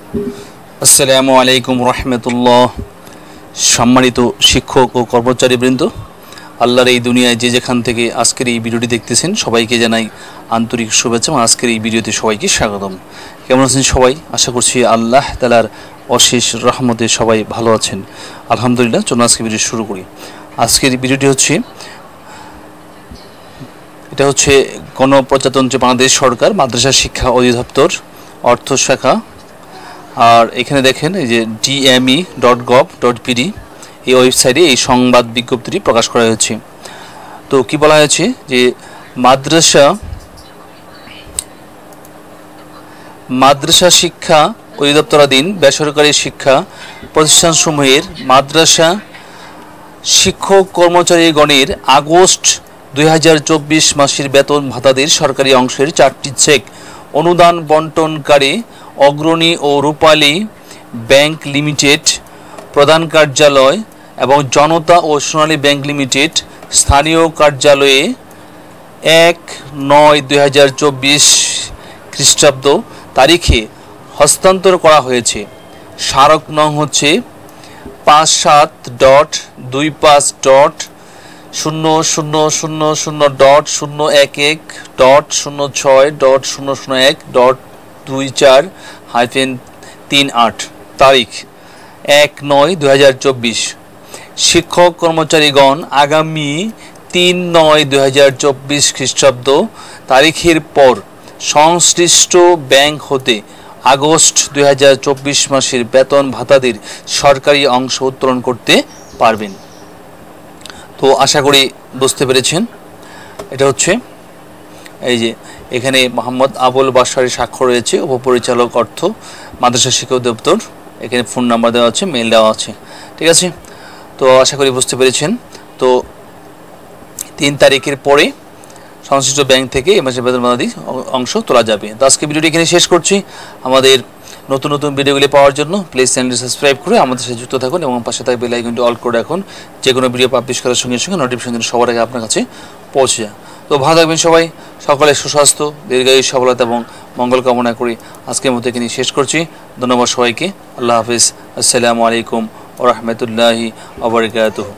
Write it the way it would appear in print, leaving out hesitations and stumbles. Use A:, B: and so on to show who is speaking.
A: আসসালামু আলাইকুম রহমতুল্লাহ। সম্মানিত শিক্ষক ও কর্মচারীবৃন্দ, আল্লাহর এই দুনিয়ায় যে যেখান থেকে আজকের এই ভিডিওটি দেখতেছেন সবাইকে জানাই আন্তরিক শুভেচ্ছা এবং আজকের এই ভিডিওতে সবাইকে স্বাগতম। কেমন আছেন সবাই? আশা করছি আল্লাহ তাআলার অশেষ রহমতে সবাই ভালো আছেন। আলহামদুলিল্লাহ। চলুন আজকে ভিডিও শুরু করি। আজকের ভিডিওটি হচ্ছে গণপ্রজাতন্ত্রী বাংলাদেশ সরকার মাদ্রাসা শিক্ষা অধিদপ্তর অর্থ শাখা। আর এখানে দেখেন এই যে dme.gov.pd এই ওয়েবসাইটে এই সংবাদ বিজ্ঞপ্তিটি প্রকাশ করা হয়েছে। তো কি বলা হয়েছে যে মাদ্রাসা শিক্ষা অধিদপ্তরাধীন বেসরকারি শিক্ষা প্রতিষ্ঠানসমূহের মাদ্রাসা শিক্ষক কর্মচারীগণের আগস্ট 2024 মাসের বেতন ভাতাদের সরকারি অংশের 4টি চেক অনুদান বন্টনকারী অগ্রণী ও রূপালী ব্যাংক লিমিটেড প্রধান কার্যালয় এবং জনতা ও সোনালী ব্যাংক লিমিটেড স্থানীয় কার্যালয়ে 1/9/2024 খ্রিস্টাব্দ তারিখে হস্তান্তর করা হয়েছে। স্মারক নং হচ্ছে 57.20.006.001.24/38 তারিখ 1/9/2024। শিক্ষক কর্মচারীগণ আগামী 3/9/2024 খ্রিস্টাব্দ তারিখের পর সংশ্লিষ্ট ব্যাংক হতে আগস্ট 2024 মাসের বেতন ভাতাদের সরকারি অংশ উত্তোলন করতে পারবেন। তো আশা করি বুঝতে পেরেছেন। এটা হচ্ছে এই যে এখানে মোহাম্মদ আবুল বাশারের স্বাক্ষর রয়েছে, উপপরিচালক অর্থ মাদ্রাসা শিক্ষা অধিদপ্তর। এখানে ফোন নাম্বার দেওয়া আছে, মেল দেওয়া আছে। ঠিক আছে, তো আশা করি বুঝতে পেরেছেন। তো 3 তারিখের পরে সংশ্লিষ্ট ব্যাংক থেকে এই মাসের বেতন ভাতাদি অংশ তোলা যাবে। তো আজকে ভিডিওটি এখানে শেষ করছি। আমাদের নতুন নতুন ভিডিওগুলি পাওয়ার জন্য প্লিজ চ্যানেলটি সাবস্ক্রাইব করে আমাদের সাথে যুক্ত থাকুন এবং পাশে থাকা বেল আইকনটি অল করে রাখুন। যে কোনো ভিডিও পাবলিশ করার সঙ্গে সঙ্গে নোটিফিকেশন সবার আগে আপনার কাছে পৌঁছে যায়। তো ভালো থাকবেন সবাই, সকলের সুস্বাস্থ্য, দীর্ঘায়ু, সফলতা এবং মঙ্গল কামনা করি আজকের মতো এখানে শেষ করছি। ধন্যবাদ সবাইকে। আল্লাহ হাফিজ। আসসালামু আলাইকুম ওয়া রাহমাতুল্লাহি ওয়া বারাকাতুহু।